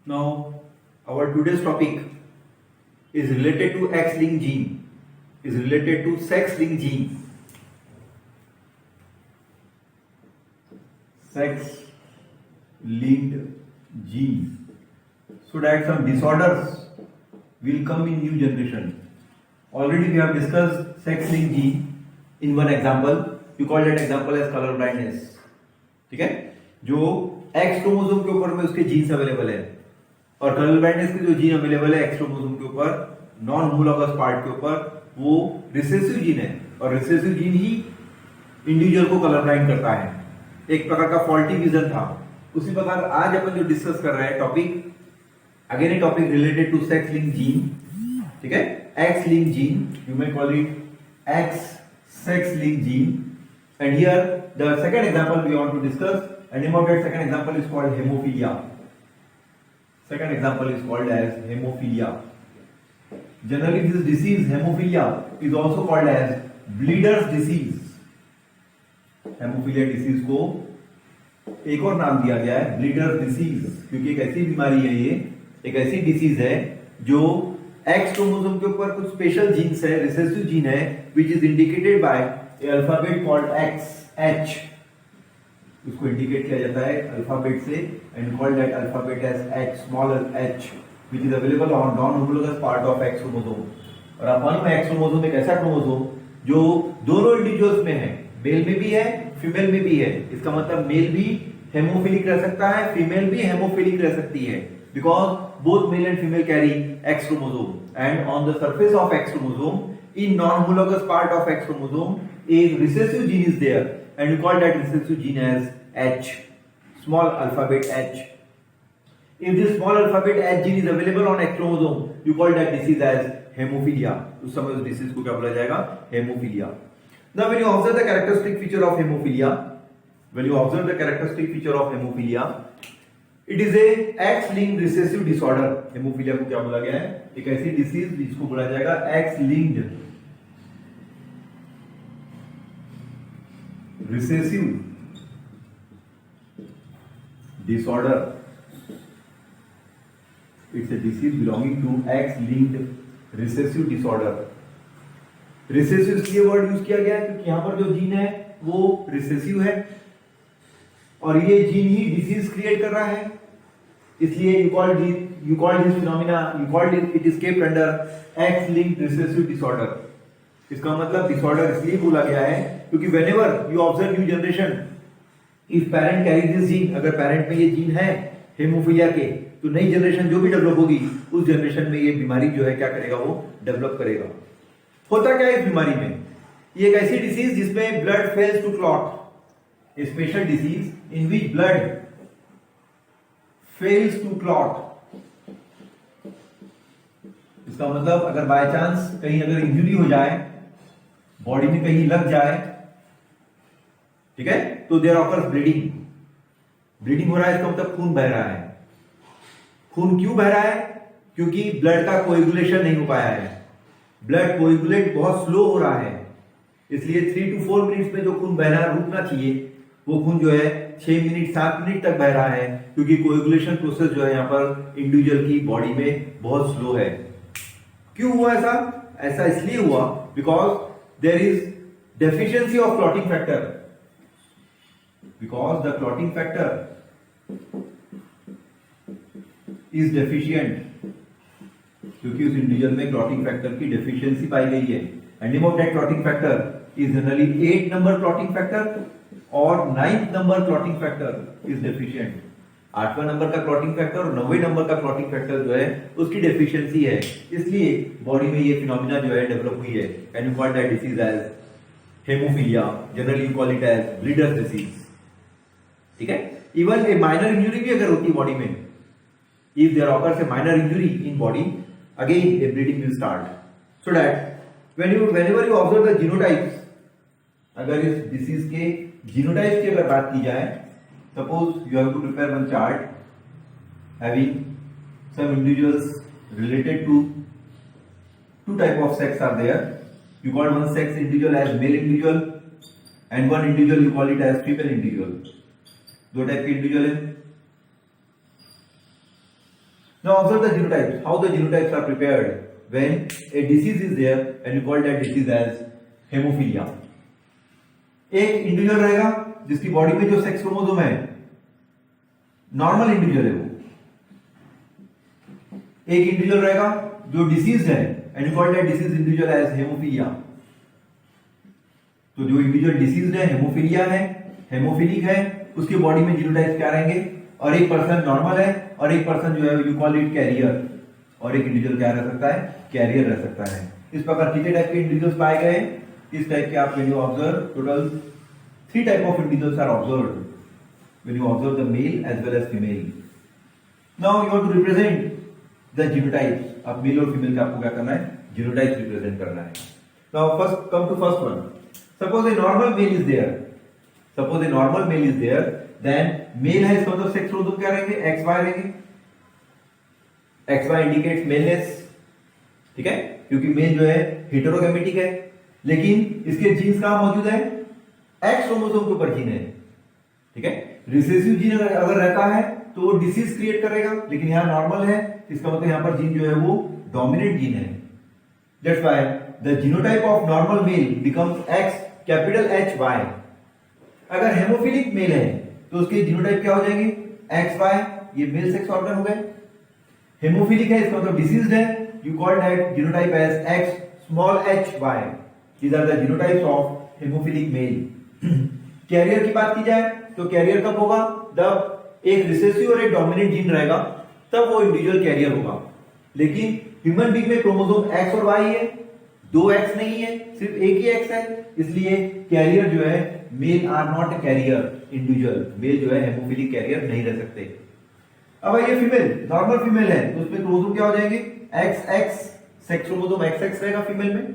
Now, our today's topic is related to X-linked gene, is related to sex-linked gene. Sex-linked gene. So that some disorders will come in new generation. Already we have discussed sex-linked gene in one example. You call that example as color blindness. ठीक है, जो X chromosome के ऊपर में उसके jeans available है और colour blindness के जो जीन अवेलेबल है X क्रोमोसोम के ऊपर नॉन होमोलॉगस पार्ट के ऊपर वो रिसेसिव जीन है और रिसेसिव जीन ही इंडिविजुअल को कलर ब्लाइंड करता है. एक प्रकार का फॉल्टी विजन था. उसी प्रकार आज अपन जो डिस्कस कर रहे हैं topic, again a topic related to sex link gene. ठीक है, X link gene, you may call it X sex link gene. And here the second example we want to discuss, and name of that second example is called hemophilia. Second example is called as hemophilia. Generally this disease hemophilia is also called as bleeder's disease. Hemophilia disease को एक और नाम दिया गया है bleeder's disease, क्योंकि एक ऐसी बीमारी है, ये एक ऐसी डिसीज है जो X क्रोमोसोम के ऊपर कुछ स्पेशल जीन्स है, रिसेसिव जीन है, which is indicated by alphabet called XH. उसको इंडिकेट किया जाता है अल्फाबेट से and called that alphabet as H, small h, which is available on non-homologous part of X chromosome. और आप मालूम है X क्रोमोसोम एक ऐसा क्रोमोसोम जो दोनों इंडिविजुअल्स में है, मेल में भी है, फीमेल में भी है. इसका मतलब मेल भी हेमोफिलिक रह सकता है, फीमेल भी हेमोफिलिक रह सकती है, because both male and female carry X chromosome. And on the surface of X chromosome, in non-homologous part of X chromosome, a recessive gene is there, and you call that recessive gene as H, small alphabet H. If this small alphabet H gene is available on X chromosome, you call that disease as hemophilia. उस समय उस disease को क्या बोला जाएगा? Hemophilia. Now, when you observe the characteristic feature of hemophilia, it is a X-linked recessive disorder. Haemophilia को क्या बोला गया है? एक ऐसी डिसीज जिसको बोला जाएगा X-linked recessive disorder. It's a disease belonging to X-linked recessive disorder. Recessive इसलिए वर्ड यूज किया गया है क्योंकि यहां पर जो जीन है वो रिसेसिव है और ये जीन ही डिसीज क्रिएट कर रहा है. इसलिए you called this phenomena, it is kept under X-linked recessive disorder. इसका मतलब डिसऑर्डर इसलिए बोला गया है क्योंकि whenever you observe new generation, if parent carries this gene, अगर पेरेंट में ये जीन है हेमोफीलिया के, तो नई जनरेशन जो भी डेवलप होगी उस जनरेशन में ये बीमारी जो है क्या करेगा, वो डेवलप करेगा. होता क्या है इस बीमारी में? ये एक ऐसी डिसीज जिसमें blood fails to clot, a special disease in which blood fails to clot. इसका मतलब अगर बाय चांस कहीं अगर इंजरी हो जाए, बॉडी में कहीं लग जाए, ठीक है, तो देयर ऑकर्स ब्लीडिंग. ब्लीडिंग हो रहा है इसका मतलब खून बह रहा है. खून क्यों बह रहा है? क्योंकि ब्लड का कोएगुलेशन नहीं हो पाया है. ब्लड कोएगुलेट बहुत स्लो हो रहा है, इसलिए 3 to 4 मिनट्स में जो खून बह रहा है रुकना चाहिए, वो खून जो है 6 मिनट 7 मिनट तक बह रहा है, क्योंकि कोएगुलेशन प्रोसेस जो है यहाँ पर इंडिविजुअल की बॉडी में बहुत स्लो है. क्यों हुआ ऐसा? ऐसा इसलिए हुआ because there is deficiency of clotting factor. Because the clotting factor is deficient, क्योंकि उस इंडिविजुअल में क्लॉटिंग फैक्टर की डेफिशिएंसी पाई गई है. And name of that clotting factor is generally 8 number clotting factor और 9th number clotting factor is deficient. 8वां नंबर का क्लॉटिंग फैक्टर और 9वें नंबर का क्लॉटिंग फैक्टर जो है उसकी डेफिशिएंसी है, इसलिए बॉडी में ये फिनोमिना जो है डेवलप हुई है. And you call that disease as haemophilia. Generally you call it as bleeders disease. ठीक है, इवन ए माइनर इंजरी भी अगर होती है बॉडी में, if there occurs a minor injury in body, again a bleeding will start. So that whenever you observe the genotypes, अगर इस disease के जीनोटाइप की अगर बात की जाए, suppose you have to prepare one chart having some individuals related to two type of sex are there. You call one sex individual as male individual and one individual you call it as female individual. दो type के individual है. Now observe the genotypes. How the genotypes are prepared when a disease is there and you call that disease as haemophilia. एक individual रहेगा जिसकी body में जो sex chromosome है normal individual है वो. एक इंडिविजुअल रहेगा जो डिसीज है and you call that disease individual as haemophilia. तो जो इंडिविजुअल डिसीज है हेमोफीलिया है, हेमोफिलिक है, उसकी बॉडी में जीनोटाइप्स क्या रहेंगे. और एक पर्सन नॉर्मल है और एक पर्सन जो है यू कॉल इट कैरियर. और एक इंडिविजुअल क्या रह सकता है, कैरियर रह सकता है. इस प्रकार कितने टाइप के इंडिविजुअल्स पाए गए. इस टाइप के आप when you observe total 3 type of individuals are observed when you observe the male as well as female. Now you have to represent the genotypes. अब मेल और फीमेल का आपको क्या करना है, जीनोटाइप्स रिप्रेजेंट करना है. Now first come to first one. Suppose a normal male is there. Suppose a normal male is there, then male है इसका मतलब सेक्स क्रोमोसोम क्या रहेंगे, XY रहेंगे. XY indicates maleness. ठीक है, क्योंकि मेल जो है हेटेरोगैमेटिक है, लेकिन इसके जीन्स कहां मौजूद है, X क्रोमोसोम के ऊपर जीन है. ठीक है, रिसेसिव जीन अगर रहता है तो वो डिसीज क्रिएट करेगा, लेकिन यहां नॉर्मल है, इसका मतलब यहां पर जीन जो है वो डोमिनेंट जीन है. That's why the genotype of normal male becomes X capital HY. अगर हेमोफिलिक मेल है तो उसके जीनोटाइप क्या हो जाएंगे, XY. ये मेल सेक्स ऑर्गन हो गए. हेमोफिलिक है इसका मतलब डिसीज्ड है, you call that genotype as X small hy. These are the genotypes of hemophilic male. Carrier की बात की जाए तो कैरियर कब होगा, जब एक रिसेसिव और एक डोमिनेंट जीन रहेगा तब वो इंडिविजुअल कैरियर होगा. लेकिन ह्यूमन बीइंग में क्रोमोसोम X और Y है, 2 X नहीं है, सिर्फ एक ही X है. इसलिए कैरियर जो है male are not carrier individual. Male जो है हेमोफिलिक कैरियर नहीं रह सकते. अब ये फीमेल नॉर्मल फीमेल है तो उसमें क्रोमोसोम क्या हो जाएंगे, XX. सेक्स क्रोमोसोम XX रहेगा फीमेल में.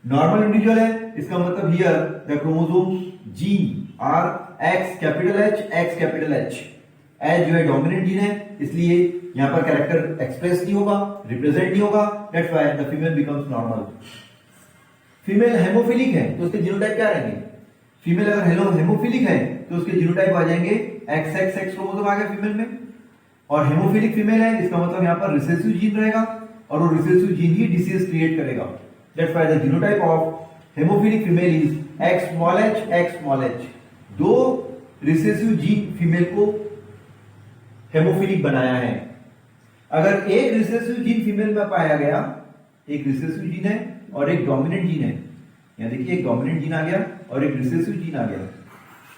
नॉर्मल इंडिविजुअल है, इसका मतलब here the chromosome gene are X capital H, X capital H. H जो है डोमिनेंट जीन है, इसलिए यहां पर कैरेक्टर एक्सप्रेस नहीं होगा, रिप्रेजेंट नहीं होगा. That's why the female becomes normal. Female haemophilic है तो उसके जीनोटाइप क्या रहेंगे. फीमेल अगर हेमोफिलिक है तो उसके जीनोटाइप आ जाएंगे XX. सेक्स क्रोमोसोम आ गया फीमेल में. और हेमोफिलिक फीमेल है, इसका मतलब यहां पर रिसेसिव जीन रहेगा और वो रिसेसिव जीन ही डिसीज क्रिएट करेगा. That's why the genotype of haemophilic female is X small h, X small h. 2 recessive gene female को हेमोफिलिक बनाया है. अगर एक रिसेसिव जीन फीमेल में पाया गया, एक रिसेसिव जीन है और एक डोमिनेंट जीन है, यहां देखिए एक डोमिनेंट जीन आ गया और एक रिसेसिव जीन आ गया.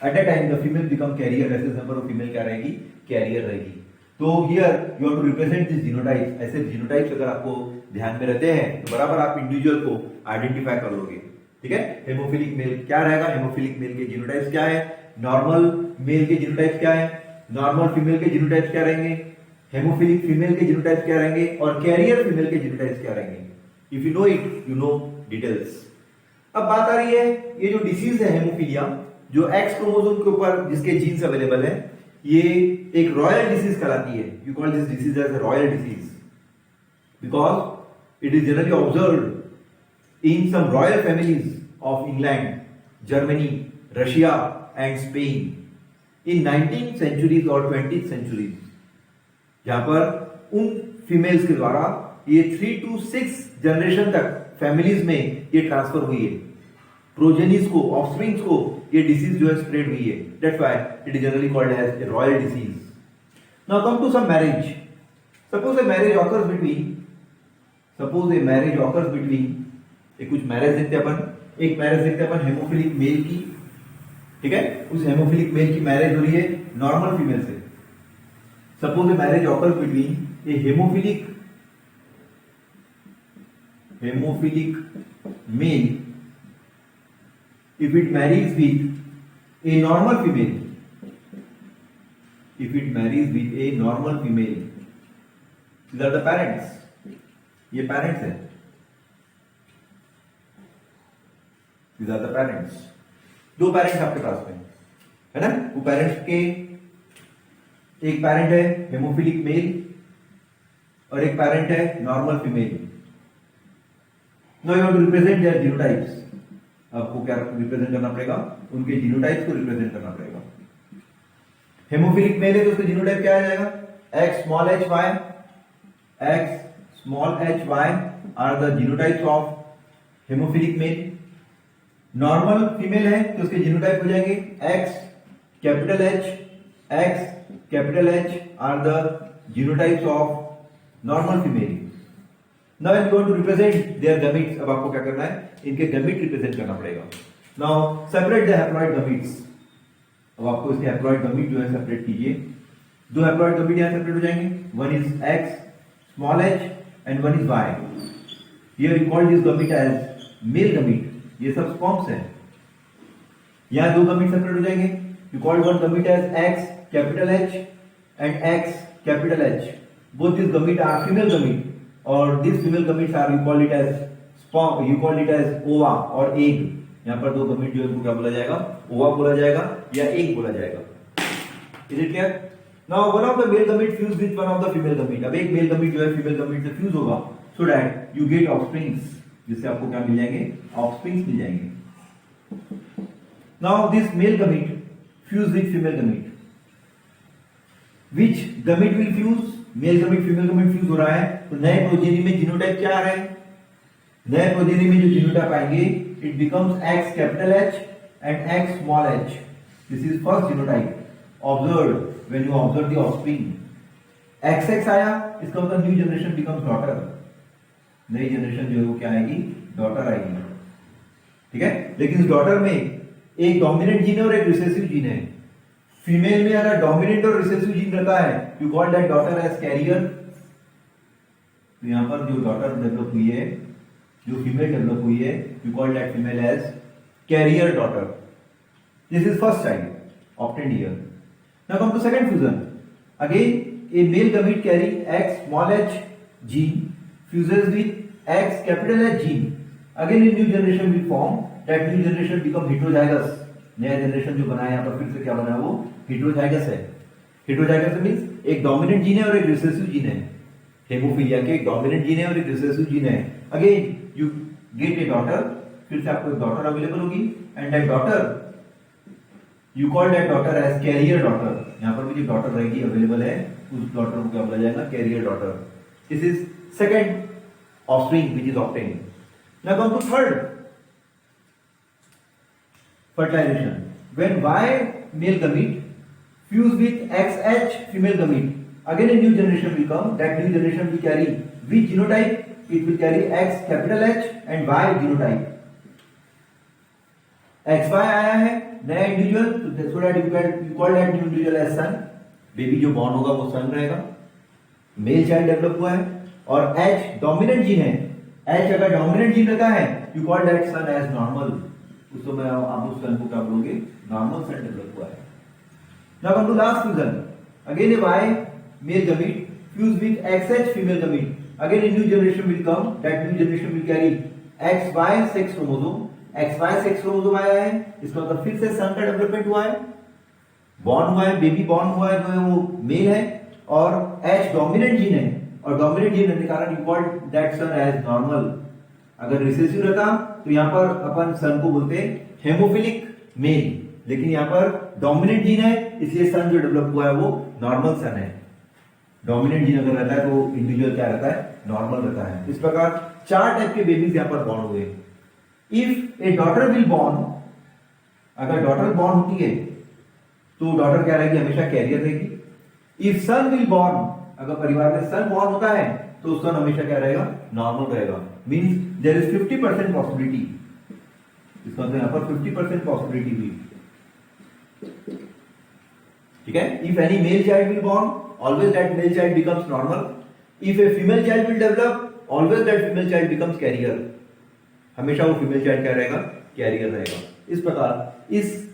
At that time the female become carrier. ऐसे नंबर ऑफ फीमेल क्या रहेगी, कैरियर रहेगी. तो here you have to represent this genotype. ऐसे जीनोटाइप्स अगर आपको ध्यान में रहते हैं तो बराबर आप इंडिविजुअल को आइडेंटिफाई कर लोगे. ठीक है, हेमोफिलिक मेल क्या रहेगा, हेमोफिलिक मेल के जीनोटाइप्स क्या है, नॉर्मल मेल के जीनोटाइप्स क्या है, नॉर्मल फीमेल के जीनोटाइप्स क्या रहेंगे, हेमोफिलिक फीमेल के जीनोटाइप्स क्या रहेंगे और कैरियर फीमेल के जीनोटाइप्स क्या रहेंगे. If you know it you know details. अब बात आ रही है ये जो डिसीज है हेमोफिलिया, जो X क्रोमोसोम के ऊपर जिसके जीन्स अवेलेबल है, ये एक रॉयल डिसीज कहलाती है. You call this disease as a royal disease because it is generally observed in some royal families of England, Germany, Russia and Spain in 19th centuries और 20th centuries, जहां पर उन females के द्वारा ये 3 to 6 generation तक families में ये ट्रांसफर हुई है. प्रोजेनिस को, ऑफस्प्रिंग्स को ये डिसीज जो है स्प्रेड हुई है. That's why it is generally called as a royal disease. Now come to some marriage. Suppose a marriage occurs between कुछ मैरिज देखते हैं अपन. एक मैरिज देखते हैं अपन हेमोफिलिक मेल की. ठीक है, उस हेमोफिलिक मेल की मैरिज हो रही है नॉर्मल फीमेल से. Suppose a marriage occurs between a haemophilic male if it marries with a normal female. If it marries with a normal female, these are the parents. ये parents है. These are the parents. 2 parents आपके पास में है ना. वो parents के एक parent है हेमोफिलिक मेल और एक parent है normal female. Now you have to represent their genotypes. आपको क्या रिप्रेजेंट करना पड़ेगा, उनके जीनोटाइप्स को रिप्रेजेंट करना पड़ेगा. हेमोफिलिक मेल है तो उसका जीनोटाइप क्या आ जाएगा, X small hy. X small h y are the genotypes of hemophilic male. Normal female है तो उसके जीनोटाइप हो जाएंगे X capital H are the genotypes of normal female. Now I'm going to represent their gametes. अब आपको क्या करना है, इनके गैमेट रिप्रेजेंट करना पड़ेगा. Now separate the haploid gametes. अब आपको इसके haploid gamete जो है सेपरेट कीजिए. दो haploid gamete यहाँ सेपरेट हो जाएंगे. One is X small h and one is Y. Here you call this gamete as male gamete. ये सब स्पर्म्स हैं. यहाँ दो gamete सेपरेट हो जाएंगे. You call one gamete as X capital H and X capital H. Both these gamete are female gamete. और these female gametes are you call it as sperm, you call it as ova और egg. यहाँ पर दो gamete जो है उनको क्या बोला जाएगा, ova बोला जाएगा या egg बोला जाएगा. Is it clear? Now one of the male gamete fuse with one of the female gamete. अब एक male gamete जो है female gamete से fuse होगा, so that you get offsprings, जिससे आपको क्या मिल जाएंगे, offsprings मिल जाएंगे. Now this male gamete fuse with female gamete. Which gamete will fuse? Male gamete female gamete fuse हो रहा है, तो नए प्रोजेनी में जीनोटाइप क्या आ रहा है? नए प्रोजेनी में जो जीनोटाइप आएंगे, it becomes X capital H and X स्मॉल h. This is first genotype observed when you observe the offspring. XX आया, इसका मतलब न्यू जनरेशन बिकम्स डॉटर. नई जनरेशन जो है वो क्या आएगी, डॉटर आएगी. ठीक है, लेकिन इस डॉटर में एक डोमिनेंट जीन है और एक रिसेसिव जीन है. फीमेल में अगर डोमिनेंट और रिसेसिव जीन रहता है, you call that daughter as carrier. तो यहां पर जो डॉटर डेवलप हुई है, जो फीमेल डेवलप हुई है, you call that female as carrier daughter. This is first child obtained here. Now come to second fusion. Again a male gamete carry X स्मॉल h gene fuses with X capital H gene. Again a new generation will form. That new generation become heterozygous. नया generation जो बना है यहाँ पर फिर से क्या बना है, वो हेटेरोजाइगस है. हेटेरोजाइगस मींस एक डोमिनेंट जीन है और एक रिसेसिव जीन है. हेमोफीलिया के एक डोमिनेंट जीन है और एक रिसेसिव जीन है. Again you get a daughter, फिर से आपको एक डॉटर अवेलेबल होगी and that daughter you call that daughter as carrier daughter. यहाँ पर भी जो डॉटर रहेगी अवेलेबल है, उस डॉटर को क्या बोला जाएगा, carrier daughter. This is second offspring which is obtained. Now come to third fertilization. When Y male gamete fuse with XH female gamete, again a new generation will come. That new generation will carry which genotype? It will carry X capital H and Y genotype. XY आया है नया individual, so that you call that new individual as son. Baby जो born होगा वो सन रहेगा. Male child develop हुआ है और H डोमिनेंट जीन है. H अगर डोमिनेंट जीन रहता है, you call that son as normal. उस समय आप उस सन को क्या बोलोगे, नॉर्मल सन डेवलप हुआ है. Now come to last fusion. Again a Y male gamete fuse with XH female gamete. Again a new generation will come. That new generation will carry XY sex chromosome. XY sex chromosome आया है, इसका मतलब फिर से सन का development हुआ है. Born हुआ है, बेबी बॉर्न हुआ है जो है वो मेल है और H डोमिनेंट जीन है और डोमिनेंट जीन रहने के कारण you call that son as normal. अगर रिसेसिव रहता तो यहां पर अपन सन को बोलते हैं हेमोफिलिक मेल, लेकिन यहां पर डोमिनेंट जीन है इसलिए सन जो डेवलप हुआ है वो नॉर्मल सन है. डोमिनेंट जीन अगर रहता है तो इंडिविजुअल क्या रहता है, नॉर्मल रहता है. इस प्रकार चार टाइप के बेबीज यहां पर बॉर्न हुए. If A daughter will born, अगर डॉटर बॉर्न होती है तो डॉटर क्या रहेगी, हमेशा कैरियर रहेगी. इफ सन विल बॉर्न, अगर परिवार में सन बॉर्न होता है तो सन हमेशा क्या रहेगा, नॉर्मल रहेगा. Means there is 50% possibility. इसका मतलब यहां पर 50% पॉसिबिलिटी हुई. ठीक है. If any male child will born, always that male child becomes normal. If a female child will develop, always that female child becomes carrier. हमेशा वो फीमेल चाइल्ड क्या रहेगा, कैरियर रहेगा. इस प्रकार इस